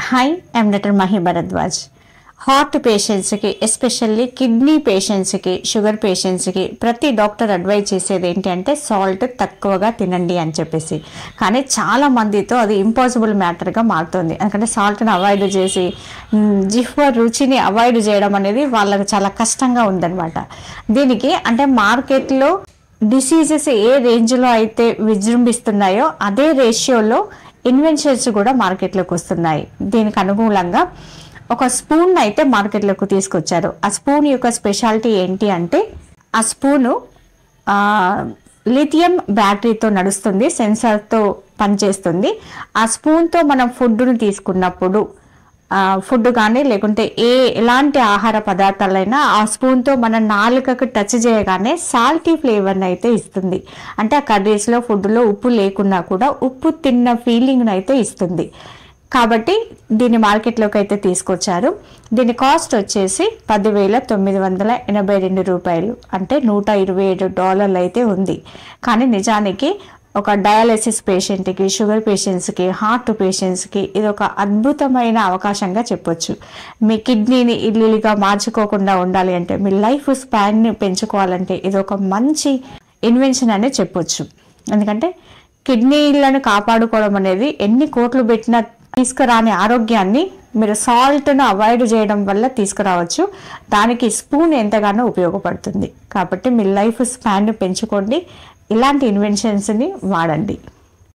Hi, I'm doctor Mahi Bharadwaj. Heart పేషెంట్స్కి, especially kidney పేషెంట్స్కి, sugar పేషెంట్స్కి ప్రతి డాక్టర్ అడ్వైజ్ చేసేది ఏంటి అంటే సాల్ట్ తక్కువగా తినండి అని చెప్పేసి. కానీ చాలా మందితో అది ఇంపాసిబుల్ మ్యాటర్గా మారుతుంది. ఎందుకంటే సాల్ట్ని అవాయిడ్ చేసి జిహ్వ రుచిని అవాయిడ్ చేయడం అనేది వాళ్ళకి చాలా కష్టంగా ఉందన్నమాట. దీనికి అంటే మార్కెట్లో డిసీజెస్ ఏ రేంజ్లో అయితే విజృంభిస్తున్నాయో అదే రేషియోలో ఇన్వెన్షన్స్ కూడా మార్కెట్లోకి వస్తున్నాయి. దీనికి అనుకూలంగా ఒక స్పూన్ అయితే మార్కెట్లోకి తీసుకొచ్చారు. ఆ స్పూన్ యొక్క స్పెషాలిటీ ఏంటి అంటే ఆ స్పూను లిథియం బ్యాటరీతో నడుస్తుంది, సెన్సార్తో పనిచేస్తుంది. ఆ స్పూన్తో మనం ఫుడ్ను తీసుకున్నప్పుడు ఫుడ్ కానీ లేకుంటే ఎలాంటి ఆహార పదార్థాలైనా ఆ స్పూన్తో మన నాలుకకు టచ్ చేయగానే సాల్టీ ఫ్లేవర్ని అయితే ఇస్తుంది. అంటే ఆ కర్రీస్లో ఫుడ్లో ఉప్పు లేకున్నా కూడా ఉప్పు తిన్న ఫీలింగ్ని అయితే ఇస్తుంది. కాబట్టి దీన్ని మార్కెట్లోకి అయితే తీసుకొచ్చారు. దీని కాస్ట్ వచ్చేసి $10,982, అంటే $127 అయితే ఉంది. కానీ నిజానికి ఒక డయాలసిస్ పేషెంట్కి, షుగర్ పేషెంట్స్కి, హార్ట్ పేషెంట్స్కి ఇది ఒక అద్భుతమైన అవకాశంగా చెప్పొచ్చు. మీ కిడ్నీని ఇల్లుగా మార్చుకోకుండా ఉండాలి అంటే, మీ లైఫ్ స్పాన్ని పెంచుకోవాలంటే ఇది ఒక మంచి ఇన్వెన్షన్ అనే చెప్పొచ్చు. ఎందుకంటే కిడ్నీలను కాపాడుకోవడం అనేది ఎన్ని కోట్లు పెట్టినా తీసుకురాని ఆరోగ్యాన్ని మీరు సాల్ట్ను అవాయిడ్ చేయడం వల్ల తీసుకురావచ్చు. దానికి స్పూన్ ఎంతగానో ఉపయోగపడుతుంది. కాబట్టి మీ లైఫ్ స్పాన్ని పెంచుకోండి, ఇలాంటి ఇన్వెన్షన్స్ని వాడండి.